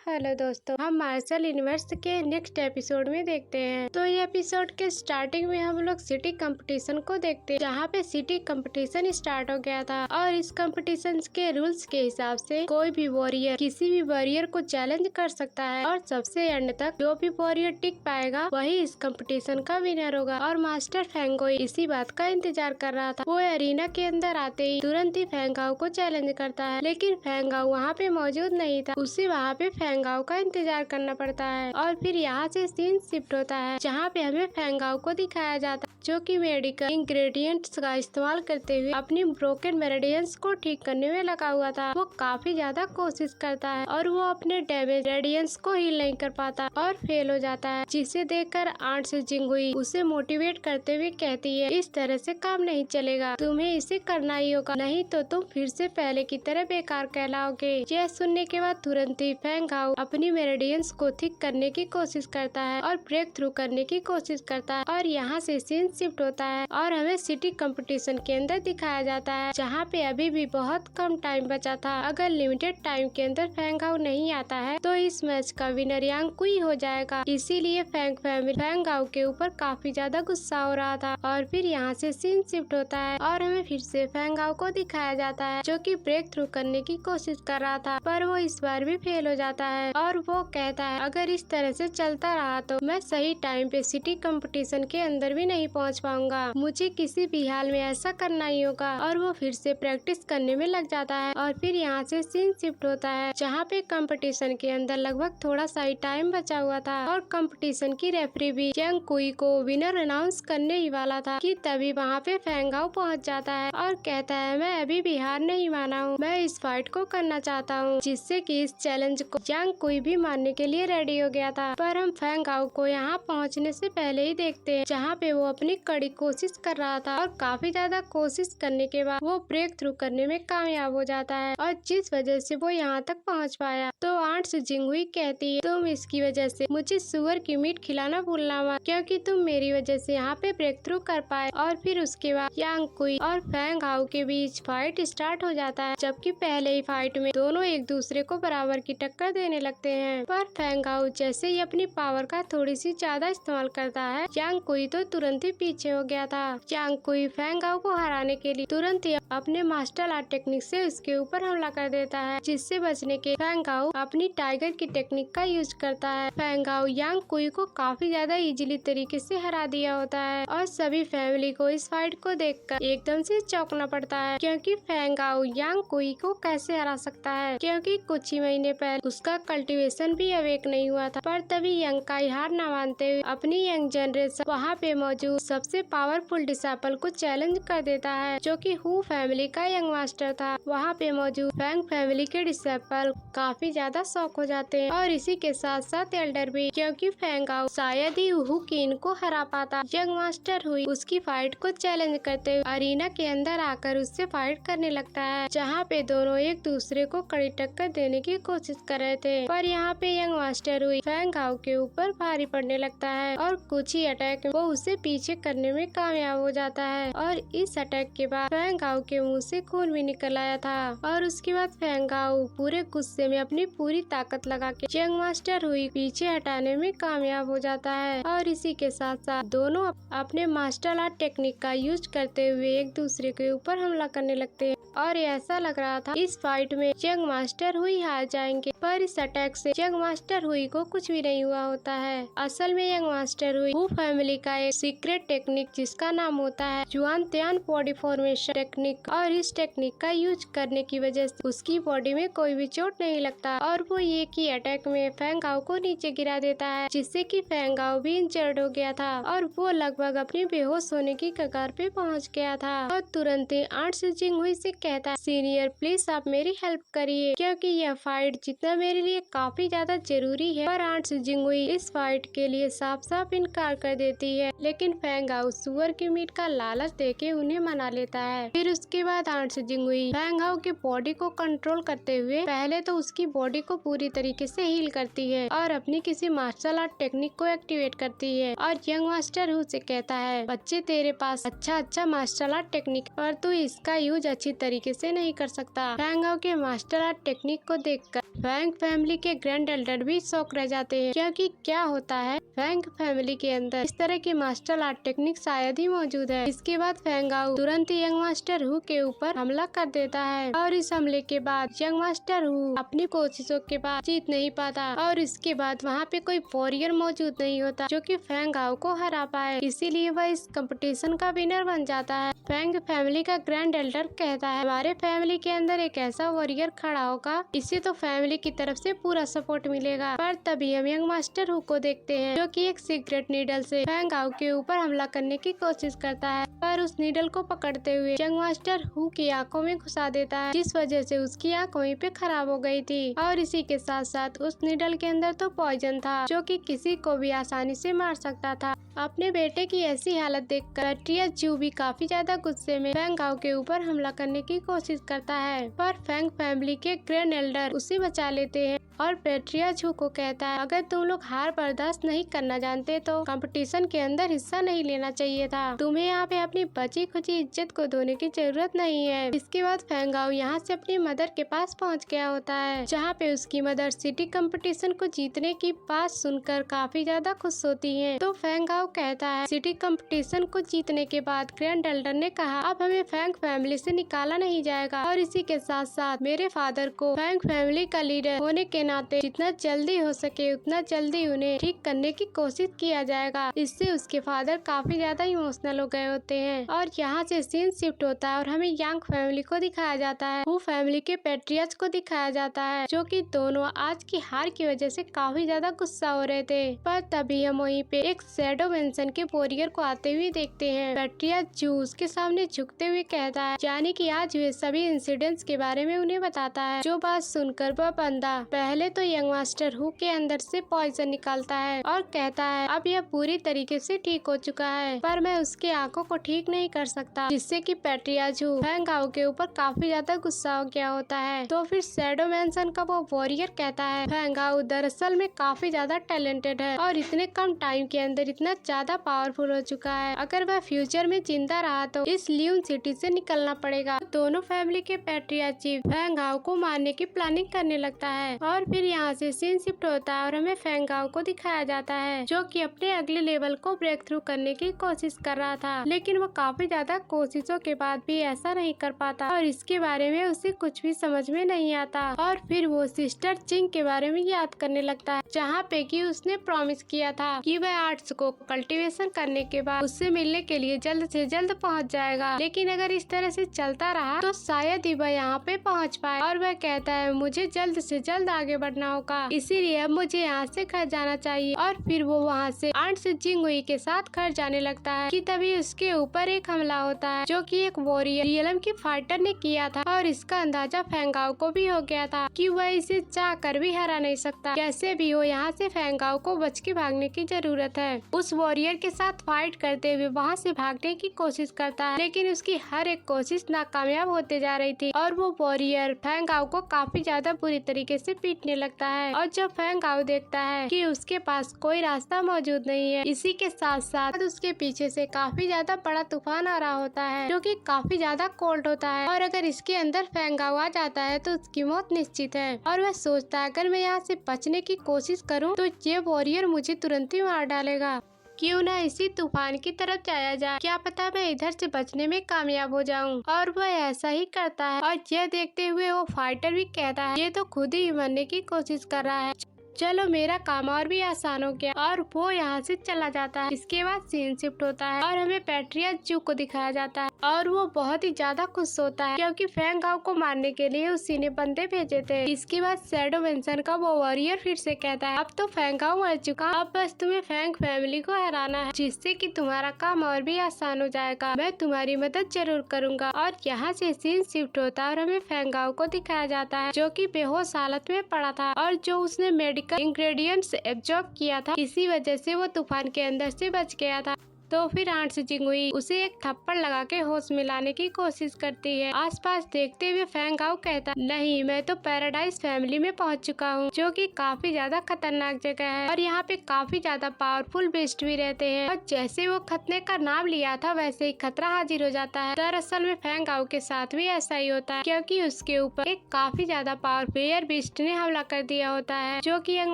Hello दोस्तों, हम martial universe के नेक्स्ट एपिसोड में देखते हैं। तो ये एपिसोड के स्टार्टिंग में हम लोग सिटी कंपटीशन को देखते हैं, जहाँ पे सिटी कंपटीशन स्टार्ट हो गया था और इस कंपटीशन के रूल्स के हिसाब से कोई भी वॉरियर किसी भी वॉरियर को चैलेंज कर सकता है और सबसे एंड तक जो भी वॉरियर टिक पाएगा वही इस कंपटीशन का विनर होगा। और मास्टर फेंगोई इसी बात का इंतजार कर रहा था। वो एरिना के अंदर आते ही तुरंत ही फेंगाओ को चैलेंज करता है, लेकिन फेंगाओ वहाँ पे मौजूद नहीं था। उसे वहाँ पे फेंगाओ का इंतजार करना पड़ता है और फिर यहाँ से सीन शिफ्ट होता है, जहाँ पे हमें फेंगाओ को दिखाया जाता है जो कि मेडिकल इंग्रेडिएंट्स का इस्तेमाल करते हुए अपनी ब्रोकन मेरिडियंस को ठीक करने में लगा हुआ था। वो काफी ज्यादा कोशिश करता है और वो अपने डैमेज रेडियंस को हील नहीं कर पाता और फेल हो जाता है, जिसे देखकर आंट से जिंगुई उसे मोटिवेट करते हुए कहती है, इस तरह से काम नहीं चलेगा, तुम्हें इसे करना ही होगा, नहीं तो तुम फिर से पहले की तरह बेकार कहलाओगे। यह सुनने के बाद तुरंत ही फेंगाओ अपनी मेरिडियंस को ठीक करने की कोशिश करता है और ब्रेक थ्रू करने की कोशिश करता है। और यहाँ से सीन शिफ्ट होता है और हमें सिटी कंपटीशन के अंदर दिखाया जाता है, जहाँ पे अभी भी बहुत कम टाइम बचा था। अगर लिमिटेड टाइम के अंदर फेंगाओ नहीं आता है तो इस मैच का विनर यांग कुई हो जाएगा। इसीलिए फेंग फैमिली फेंगाओ के ऊपर काफी ज्यादा गुस्सा हो रहा था। और फिर यहाँ से सीन शिफ्ट होता है और हमें फिर से फेंगाओ को दिखाया जाता है, जो कि ब्रेक थ्रू करने की कोशिश कर रहा था, पर वो इस बार भी फेल हो जाता है। और वो कहता है, अगर इस तरह से चलता रहा तो मैं सही टाइम पे सिटी कंपटीशन के अंदर भी नहीं पहुंच पाऊंगा, मुझे किसी भी हाल में ऐसा करना ही होगा। और वो फिर से प्रैक्टिस करने में लग जाता है। और फिर यहाँ से सीन शिफ्ट होता है, जहाँ पे कंपटीशन के अंदर लगभग थोड़ा सा ही टाइम बचा हुआ था और कंपटीशन की रेफरी भी यांग कुई को विनर अनाउंस करने ही वाला था कि तभी वहाँ पे फेंगाओ पहुँच जाता है और कहता है, मैं अभी भी हार नहीं माना हूँ, मैं इस फाइट को करना चाहता हूँ, जिससे कि इस चैलेंज को यांग कुई भी मानने के लिए रेडी हो गया था। पर हम फेंगाओ को यहाँ पहुँचने से पहले ही देखते हैं, जहाँ पे वो अपनी कड़ी कोशिश कर रहा था और काफी ज्यादा कोशिश करने के बाद वो ब्रेक थ्रू करने में कामयाब हो जाता है और जिस वजह से वो यहाँ तक पहुँच पाया। तो आंट से जिंगुई कहती है, तुम इसकी वजह से मुझे सुअर की मीट खिलाना भूलना मत, क्योंकि तुम मेरी वजह से यहाँ पे ब्रेक थ्रू कर पाए। और फिर उसके बाद यांग कुई और फेंगाओ के बीच फाइट स्टार्ट हो जाता है, जबकि पहले ही फाइट में दोनों एक दूसरे को बराबर की टक्कर देने लगते हैं। पर फेंगाओ जैसे ही अपनी पावर का थोड़ी सी ज्यादा इस्तेमाल करता है, यांग कुई तो तुरंत ही पीछे हो गया था। यांग कुई फेंगाओ को हराने के लिए तुरंत ही अपने मार्शल आर्ट टेक्निक से उसके ऊपर हमला कर देता है, जिससे बचने के फेंगाओ अपनी टाइगर की टेक्निक का यूज करता है। फेंगाओ यांग कुई को काफी ज्यादा इजीली तरीके से हरा दिया होता है और सभी फैमिली को इस फाइट को देखकर एकदम से चौंकना पड़ता है, क्योंकि फेंगाओ यांग कुई को कैसे हरा सकता है, क्योंकि कुछ ही महीने पहले उसका कल्टीवेशन भी अवेक नहीं हुआ था। पर तभी यंग काई हार न मानते हुए अपनी यंग जनरेशन वहाँ पे मौजूद सबसे पावरफुल डिसाइपल को चैलेंज कर देता है, जो कि हु फैमिली का यंग मास्टर था। वहाँ पे मौजूद फेंग फैमिली के डिसाइपल काफी ज्यादा शॉक हो जाते हैं और इसी के साथ साथ एल्डर भी, क्योंकि फेंगाओ शायद ही हु किन को हरा पाता। यंग मास्टर हुई उसकी फाइट को चैलेंज करते हुए अरीना के अंदर आकर उससे फाइट करने लगता है, जहाँ पे दोनों एक दूसरे को कड़ी टक्कर देने की कोशिश कर रहे थे। पर यहाँ पे यंग मास्टर हुई फेंगाओ के ऊपर भारी पड़ने लगता है और कुछ ही अटैक वो उसे पीछे करने में कामयाब हो जाता है। और इस अटैक के बाद फेंगाओ के मुंह से खून भी निकल आया था और उसके बाद फेंगाओ पूरे गुस्से में अपनी पूरी ताकत लगा के यंग मास्टर हुई पीछे हटाने में कामयाब हो जाता है। और इसी के साथ साथ दोनों अपने मार्शल आर्ट टेक्निक का यूज करते हुए एक दूसरे के ऊपर हमला करने लगते हैं और ऐसा लग रहा था इस फाइट में यंग मास्टर हुई हार जाएंगे। पर इस अटैक से यंग मास्टर हुई को कुछ भी नहीं हुआ होता है। असल में यंग मास्टर हुई हु फैमिली का एक सीक्रेट टेक्निक जिसका नाम होता है जुआन त्यान बॉडी फॉर्मेशन टेक्निक, और इस टेक्निक का यूज करने की वजह से उसकी बॉडी में कोई भी चोट नहीं लगता और वो एक ही अटैक में फेंगाओ को नीचे गिरा देता है, जिससे कि फेंगाओ भी इंजर्ड हो गया था और वो लगभग अपनी बेहोश होने की कगार पे पहुंच गया था। और तुरंत ही आंट से जिंगुई से कहता है, सीनियर प्लीज आप मेरी हेल्प करिए, क्योंकि यह फाइट जीतना मेरे लिए काफी ज्यादा जरूरी है। पर आंट से जिंगुई इस फाइट के लिए साफ साफ इनकार कर देती है, लेकिन फेंगाओ सुअर की मीट का लालच देके उन्हें मना लेता है। फिर उसके बाद आंट से जिंगुई फेंगाओ की बॉडी को कंट्रोल करते हुए पहले तो उसकी बॉडी को पूरी तरीके से हील करती है और अपनी किसी मार्शल आर्ट टेक्निक को एक्टिवेट करती है और यंग मास्टर हु से कहता है, बच्चे तेरे पास अच्छा मार्शल आर्ट टेक्निक और तू इसका यूज अच्छी तरीके तरीके से नहीं कर सकता। फैंगाओ के मार्शल आर्ट टेक्निक को देखकर फैंग फैमिली के ग्रैंड एल्डर भी शॉक रह जाते हैं, क्योंकि क्या होता है फैंग फैमिली के अंदर इस तरह की मार्शल आर्ट टेक्निक शायद ही मौजूद है। इसके बाद फैंगाओ तुरंत यंग मास्टर हु के ऊपर हमला कर देता है और इस हमले के बाद यंग मास्टर हु अपनी कोशिशों के बाद जीत नहीं पाता और इसके बाद वहाँ पे कोई वॉरियर मौजूद नहीं होता जो कि फैंगाओ को हरा पाए, इसीलिए वह इस कंपटीशन का विनर बन जाता है। फैंग फैमिली का ग्रैंड एल्डर कहता है हमारे फैमिली के अंदर एक ऐसा वॉरियर खड़ा होगा, इसे तो फैमिली की तरफ से पूरा सपोर्ट मिलेगा। पर तभी हम यंग मास्टर हु को देखते हैं जो कि एक सीक्रेट नीडल से फैंगाओ के ऊपर हमला करने की कोशिश करता है, पर उस नीडल को पकड़ते हुए यंग मास्टर हु की आंखों में घुसा देता है, जिस वजह से उसकी आंख वहीं पे खराब हो गई थी। और इसी के साथ साथ उस नीडल के अंदर तो पॉइजन था जो कि किसी को भी आसानी से मार सकता था। अपने बेटे की ऐसी हालत देखकर पेट्रिया जू भी काफी ज्यादा गुस्से में फैंगाओ के ऊपर हमला करने की कोशिश करता है, पर फैंग फैमिली के ग्रैंड एल्डर उसे बचा लेते हैं और पेट्रिया जू को कहता है अगर तुम लोग हार बर्दाश्त नहीं करना जानते तो कंपटीशन के अंदर हिस्सा नहीं लेना चाहिए था, तुम्हें यहाँ पे अपनी बची खुची इज्जत को धोने की जरूरत नहीं है। इसके बाद फैंगाओ यहाँ से अपनी मदर के पास पहुँच गया होता है, जहाँ पे उसकी मदर सिटी कंपटीशन को जीतने की बात सुनकर काफी ज्यादा खुश होती है। तो फैंगाओ कहता है सिटी कंपटीशन को जीतने के बाद ग्रैंड एल्डर ने कहा अब हमें फैंग फैमिली से निकाला नहीं जाएगा और इसी के साथ साथ मेरे फादर को फैंग फैमिली का लीडर होने के नाते जितना जल्दी हो सके उतना जल्दी उन्हें ठीक करने की कोशिश किया जाएगा। इससे उसके फादर काफी ज्यादा इमोशनल हो गए होते हैं और यहाँ से सीन शिफ्ट होता है और हमें यांग फैमिली को दिखाया जाता है, वो फैमिली के पेट्रियर्स को दिखाया जाता है जो कि दोनों आज की हार की वजह से काफी ज्यादा गुस्सा हो रहे थे। पर तभी हम वहीं पे एक शैडो मेंशन के वॉरियर को आते हुए देखते हैं। पेट्रिया जू उसके सामने झुकते हुए कहता है यानी कि आज हुए सभी इंसिडेंट्स के बारे में उन्हें बताता है। जो बात सुनकर वह बंदा पहले तो यंग मास्टर हु के अंदर से पॉइजन निकालता है और कहता है अब यह पूरी तरीके से ठीक हो चुका है, पर मैं उसके आंखों को ठीक नहीं कर सकता, जिससे कि पेट्रिया जू फैंगाओ के ऊपर काफी ज्यादा गुस्सा हो गया होता है। तो फिर शैडो मेंशन का वो वॉरियर कहता है फैंगाओ दरअसल में काफी ज्यादा टैलेंटेड है और इतने कम टाइम के अंदर इतना ज्यादा पावरफुल हो चुका है, अगर वह फ्यूचर में जिंदा रहा तो इस ल्यून सिटी से निकलना पड़ेगा। दोनों फैमिली के पेट्रिया चीफ फैंगाओ को मारने की प्लानिंग करने लगता है और फिर यहाँ से सीन शिफ्ट होता है और हमें फैंगाओ को दिखाया जाता है जो कि अपने अगले लेवल को ब्रेक थ्रू करने की कोशिश कर रहा था, लेकिन वो काफी ज्यादा कोशिशों के बाद भी ऐसा नहीं कर पाता और इसके बारे में उसे कुछ भी समझ में नहीं आता। और फिर वो सिस्टर चिंग के बारे में याद करने लगता है जहाँ पे कि उसने प्रॉमिस किया था कि वह आर्ट्स को कल्टीवेशन करने के बाद उससे मिलने के लिए जल्द से जल्द पहुँच जाएगा, लेकिन अगर इस तरह से चलता रहा तो शायद ही वह यहाँ पे पहुँच पाए। और वह कहता है मुझे जल्द से जल्द आगे बढ़ना होगा, इसीलिए अब मुझे यहाँ से घर जाना चाहिए। और फिर वो वहाँ से आंट से जिंगुई के साथ घर जाने लगता है कि तभी उसके ऊपर एक हमला होता है जो कि एक वॉरियर रियलम की फाइटर ने किया था और इसका अंदाजा फैंगाओ को भी हो गया था कि वह इसे चाह कर भी हरा नहीं सकता। कैसे भी हो यहाँ से फैंगाओ को बच के भागने की जरूरत है। उस वॉरियर के साथ फाइट करते हुए वहाँ से भागने की कोशिश करता है, लेकिन उसकी हर एक कोशिश नाकामयाब होते जा रही थी और वो वॉरियर फैंगाओ को काफी ज्यादा बुरी तरीके से पीटने लगता है। और जब फैंगाओ देखता है कि उसके पास कोई रास्ता मौजूद नहीं है, इसी के साथ साथ उसके पीछे से काफी ज्यादा बड़ा तूफान आ रहा होता है जो कि काफी ज्यादा कोल्ड होता है और अगर इसके अंदर फैंगाओ आ जाता है तो उसकी मौत निश्चित है। और वह सोचता है अगर मैं यहाँ से बचने की कोशिश करूँ तो ये वॉरियर मुझे तुरंत ही मार डालेगा, क्यों ना इसी तूफान की तरफ जाया जाए, क्या पता मैं इधर से बचने में कामयाब हो जाऊं। और वह ऐसा ही करता है और यह देखते हुए वो फाइटर भी कहता है ये तो खुद ही मरने की कोशिश कर रहा है, चलो मेरा काम और भी आसान हो गया। और वो यहाँ से चला जाता है। इसके बाद सीन शिफ्ट होता है और हमें पेट्रिया जू को दिखाया जाता है और वो बहुत ही ज्यादा खुश होता है क्योंकि फैंगाओ को मारने के लिए उसी ने बंदे भेजे थे। इसके बाद शैडो मेंशन का वो वॉरियर फिर से कहता है अब तो फैंगाओ मर चुका, अब बस तुम्हें फैंग फैमिली को हराना है जिससे कि तुम्हारा काम और भी आसान हो जाएगा, मैं तुम्हारी मदद जरूर करूँगा। और यहाँ से सीन शिफ्ट होता है और हमें फैंगाओ को दिखाया जाता है जो की बेहोश हालत में पड़ा था और जो उसने मेडिकल इंग्रेडिएंट्स एब्जॉर्ब किया था, इसी वजह से वो तूफान के अंदर से बच गया था। तो फिर आंट सी जिंगुई उसे एक थप्पड़ लगा के होश में लाने की कोशिश करती है। आसपास देखते हुए फैंग आउ कहता, नहीं, मैं तो पैराडाइज फैमिली में पहुंच चुका हूँ, जो कि काफी ज्यादा खतरनाक जगह है और यहाँ पे काफी ज्यादा पावरफुल बीस्ट भी रहते हैं। और जैसे वो खतरे का नाम लिया था वैसे ही खतरा हाजिर हो जाता है। दरअसल में फैंग आउ के साथ भी ऐसा ही होता है, क्योंकि उसके ऊपर एक काफी ज्यादा पावरफुल बीस्ट ने हमला कर दिया होता है, जो कि यंग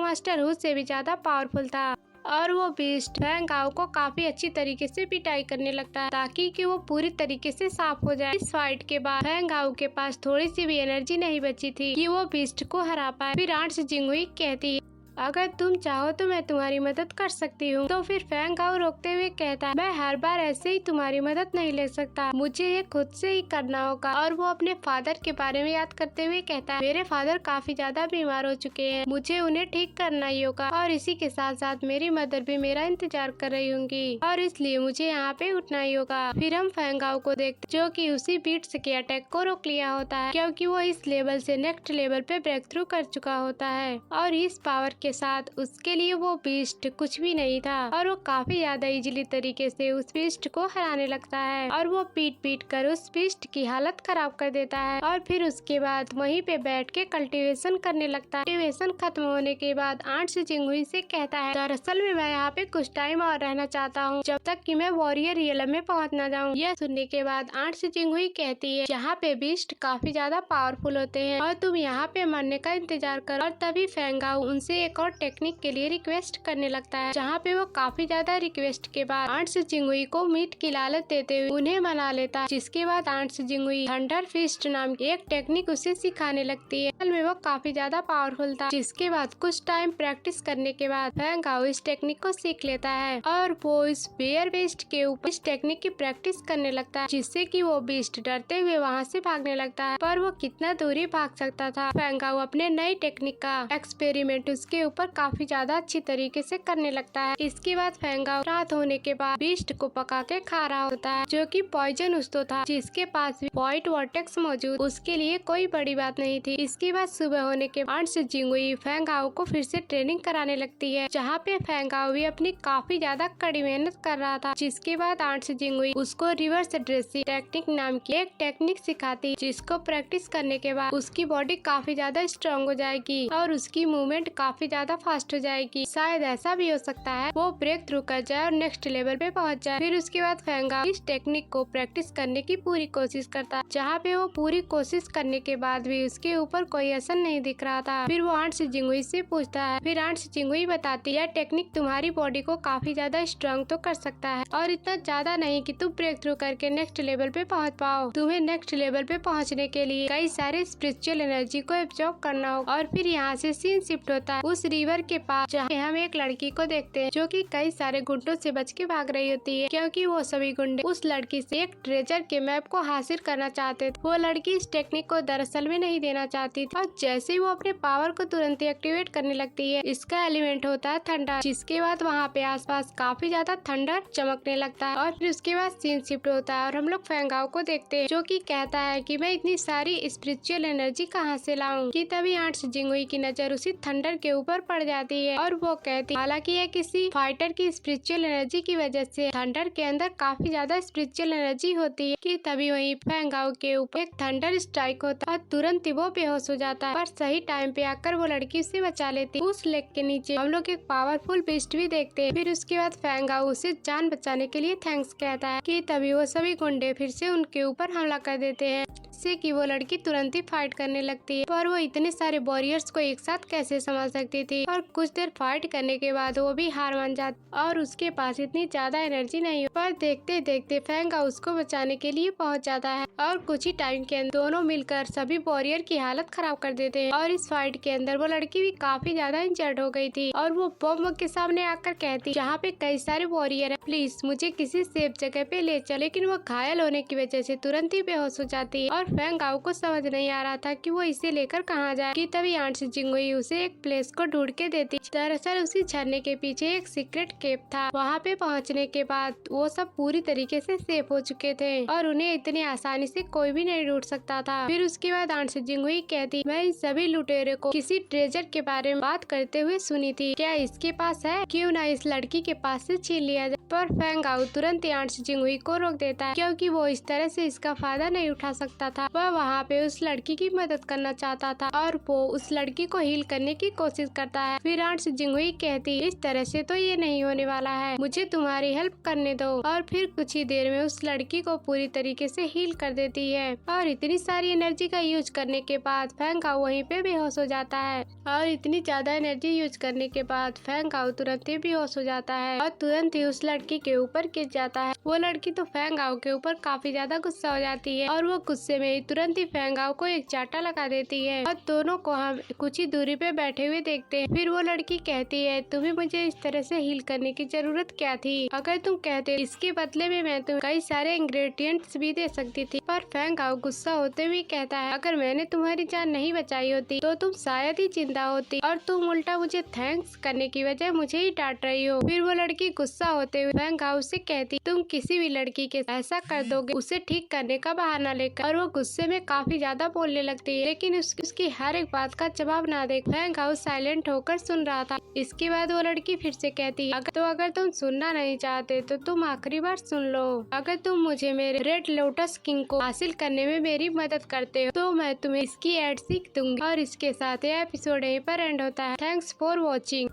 मास्टर हु से भी ज्यादा पावरफुल था। और वो बीस्ट फैंग आउ को काफी अच्छी तरीके से पिटाई करने लगता है ताकि कि वो पूरी तरीके से साफ हो जाए। इस फाइट के बाद फैंग आउ के पास थोड़ी सी भी एनर्जी नहीं बची थी कि वो बीस्ट को हरा पाए। फिर आंट सी जिंगुई कहती है, अगर तुम चाहो तो मैं तुम्हारी मदद कर सकती हूँ। तो फिर फैंग आउ रोकते हुए कहता है, मैं हर बार ऐसे ही तुम्हारी मदद नहीं ले सकता, मुझे ये खुद से ही करना होगा। और वो अपने फादर के बारे में याद करते हुए कहता है, मेरे फादर काफी ज्यादा बीमार हो चुके हैं, मुझे उन्हें ठीक करना ही होगा और इसी के साथ साथ मेरी मदर भी मेरा इंतजार कर रही होंगी और इसलिए मुझे यहाँ पे उठना ही होगा। फिर हम फैंग आउ को देखते जो कि उसी बीट्स के अटैक को रोक लिया होता है, क्योंकि वो इस लेवल से नेक्स्ट लेवल पे ब्रेक थ्रू कर चुका होता है और इस पावर के साथ उसके लिए वो बीस्ट कुछ भी नहीं था और वो काफी ज्यादा इजीली तरीके से उस बीस्ट को हराने लगता है और वो पीट कर उस बीस्ट की हालत खराब कर देता है। और फिर उसके बाद वहीं पे बैठ के कल्टीवेशन करने लगता है। कल्टीवेशन खत्म होने के बाद आंट सी जिंगुई से कहता है, दरअसल में मैं यहाँ पे कुछ टाइम और रहना चाहता हूँ, जब तक कि मैं वॉरियर रियलम में पहुँच न जाऊँ। यह सुनने के बाद आंट सी जिंगुई कहती है, यहाँ पे बीस्ट काफी ज्यादा पावरफुल होते हैं और तुम यहाँ पे मरने का इंतजार करो। और तभी फैंग आउ उनसे एक और टेक्निक के लिए रिक्वेस्ट करने लगता है, जहाँ पे वो काफी ज्यादा रिक्वेस्ट के बाद आंट सी जिंगुई को मीट की लालच देते हुए उन्हें मना लेता है। जिसके बाद आंट सी जिंगुई थंडर फिस्ट नाम की एक टेक्निक उसे सिखाने लगती है। असल में वो काफी ज्यादा पावरफुल था। जिसके बाद कुछ टाइम प्रैक्टिस करने के बाद फैंग आउ इस टेक्निक को सीख लेता है और वो इस बेयर बेस्ट के ऊपर इस टेक्निक की प्रैक्टिस करने लगता है, जिससे कि वो बीस्ट डरते हुए वहाँ से भागने लगता है। पर वो कितना दूरी भाग सकता था। फैंग आउ अपने नई टेक्निक का एक्सपेरिमेंट उसके ऊपर काफी ज्यादा अच्छी तरीके से करने लगता है। इसके बाद फैंग आउ रात होने के बाद बीस्ट को पका के खा रहा होता है, जो कि पॉइजन उसको था, जिसके पास भी व्हाइट वर्टेक्स मौजूद उसके लिए कोई बड़ी बात नहीं थी। इसके बाद सुबह होने के बाद आंट सी जिंगुई फैंग आउ को फिर से ट्रेनिंग कराने लगती है, जहाँ पे फैंग आउ भी अपनी काफी ज्यादा कड़ी मेहनत कर रहा था। जिसके बाद आंट सी जिंगुई उसको रिवर्स ड्रेसिंग टेक्निक नाम की एक टेक्निक सिखाती, जिसको प्रैक्टिस करने के बाद उसकी बॉडी काफी ज्यादा स्ट्रॉन्ग हो जाएगी और उसकी मूवमेंट काफी ज्यादा फास्ट हो जाएगी। शायद ऐसा भी हो सकता है वो ब्रेक थ्रू कर जाए और नेक्स्ट लेवल पे पहुंच जाए। फिर उसके बाद फैंग आउ इस टेक्निक को प्रैक्टिस करने की पूरी कोशिश करता है, जहाँ पे वो पूरी कोशिश करने के बाद भी उसके ऊपर कोई असर नहीं दिख रहा था। फिर वो आंट सी जिंगुई से पूछता है। फिर आंट सी जिंगुई बताती है, टेक्निक तुम्हारी बॉडी को काफी ज्यादा स्ट्रॉन्ग तो कर सकता है और इतना ज्यादा नहीं कि तुम ब्रेक थ्रू करके नेक्स्ट लेवल पे पहुँच पाओ। तुम्हें नेक्स्ट लेवल पे पहुँचने के लिए कई सारे स्पिरिचुअल एनर्जी को एब्जॉर्ब करना होगा। और फिर यहाँ से सीन शिफ्ट होता है उस रिवर के पास, जहाँ हम एक लड़की को देखते हैं जो कि कई सारे गुंडों से बच के भाग रही होती है, क्योंकि वो सभी गुंडे उस लड़की से एक ट्रेजर के मैप को हासिल करना चाहते थे। वो लड़की इस टेक्निक को दरअसल में नहीं देना चाहती थी और जैसे ही वो अपने पावर को तुरंत ही एक्टिवेट करने लगती है, इसका एलिमेंट होता है थंडर। जिसके बाद वहाँ पे आसपास काफी ज्यादा थंडर चमकने लगता है और फिर उसके बाद सीन शिफ्ट होता है और हम लोग फैंग आउ को देखते हैं, जो कि कहता है कि मैं इतनी सारी स्पिरिचुअल एनर्जी कहाँ से लाऊं। कि तभी आंट सी जिंगुई की नजर उसी थंडर के ऊपर पड़ जाती है और वो कहती, हालांकि ये किसी फाइटर की स्पिरिचुअल एनर्जी की वजह से थंडर के अंदर काफी ज्यादा स्पिरिचुअल एनर्जी होती है। कि तभी वहीं फैंग आउ के ऊपर एक थंडर स्ट्राइक होता है और तुरंत ही वो बेहोश हो जाता है। पर सही टाइम पे आकर वो लड़की उसे बचा लेती है। उस लेक के नीचे हम लोग एक पावरफुल बीस्ट भी देखते हैं। फिर उसके बाद फैंग आउ उसे जान बचाने के लिए थैंक्स कहता है। कि तभी वो सभी गुंडे फिर से उनके ऊपर हमला कर देते हैं, जिससे कि वो लड़की तुरंत ही फाइट करने लगती है। पर वो इतने सारे वॉरियर्स को एक साथ कैसे संभाल सकती थी और कुछ देर फाइट करने के बाद वो भी हार मान जाती और उसके पास इतनी ज्यादा एनर्जी नहीं हो। पर देखते देखते फैंग आउ उसको बचाने के लिए पहुंच जाता है और कुछ ही टाइम के अंदर दोनों मिलकर सभी वॉरियर की हालत खराब कर देते हैं। और इस फाइट के अंदर वो लड़की भी काफी ज्यादा इंजर्ड हो गई थी और वो बम के सामने आकर कहती, जहाँ पे कई सारे वॉरियर है, प्लीज मुझे किसी सेफ जगह पे ले चल। लेकिन वो घायल होने की वजह से तुरंत ही बेहोश हो जाती है और फैंग आउ को समझ नहीं आ रहा था कि वो इसे लेकर कहाँ जाए। कि तभी आंट सी जिंगुई उसे एक प्लेस को ढूंढ के देती। दरअसल उसी झरने के पीछे एक सीक्रेट केव था। वहाँ पे पहुँचने के बाद वो सब पूरी तरीके से सेफ हो चुके थे और उन्हें इतनी आसानी से कोई भी नहीं ढूंढ सकता था। फिर उसके बाद आंट सी जिंगहुई कहती, मैं इन सभी लुटेरे को किसी ट्रेजर के बारे में बात करते हुए सुनी थी, क्या इसके पास है? क्यों ना इस लड़की के पास से छीन लिया जाए। पर फेंग आउ तुरंत आंट सी जिंगहुई को रोक देता है, क्योंकि वो इस तरह से इसका फायदा नहीं उठा सकता था। वह वहाँ पे उस लड़की की मदद करना चाहता था और वो उस लड़की को हील करने की कोशिश करता है। फिर आंट सी जिंगहुई कहती, इस तरह से तो ये नहीं होने वाला है, मुझे तुम्हारी हेल्प करने दो। और फिर कुछ ही देर में उस लड़की को पूरी तरीके से हील कर देती है और इतनी सारी एनर्जी का यूज करने के बाद फेंग आउ वहीं पे बेहोश हो जाता है। और इतनी ज्यादा एनर्जी यूज करने के बाद फेंग आउ तुरंत ही बेहोश हो जाता है और तुरंत ही उस लड़की के ऊपर गिर जाता है। वो लड़की तो फेंग आउ के ऊपर काफी ज्यादा गुस्सा हो जाती है और वो गुस्से में ही तुरंत ही फेंग आउ को एक चाटा लगा देती है और दोनों को हम कुछ ही दूरी पे बैठे हुए देखते हैं। फिर वो लड़की कहती है, तुम्हें मुझे इस तरह से हील करने की जरूरत क्या थी? अगर तुम कहते इसके बदले में मैं तुम्हें कई सारे इंग्रेडिएंट्स भी दे सकती थी। पर फेंग आउ गुस्सा होते हुए कहता है, अगर मैंने तुम्हारी जान नहीं बचाई होती तो तुम शायद ही जिंदा होती और तुम उल्टा मुझे थैंक्स करने की वजह मुझे ही डांट रही हो। फिर वो लड़की गुस्सा होते हुए फेंग आउ से कहती, तुम किसी भी लड़की के ऐसा कर दोगे उसे ठीक करने का बहाना लेकर। और वो गुस्से में काफी ज्यादा बोलने लगती है, लेकिन उसकी हर एक बात का जवाब ना दे फेंग आउ साइलेंट होकर सुन रहा था। इसके बाद वो लड़की फिर से कहती है, अगर तुम सुनना नहीं चाहते तो तुम आखिरी बार सुन लो। अगर तुम मुझे मेरे रेड लोटस किंग को हासिल करने में मेरी मदद करते हो तो मैं तुम्हें इसकी एड सीख दूंगी। और इसके साथ ये एपिसोड यहीं पर एंड होता है। Thanks for watching.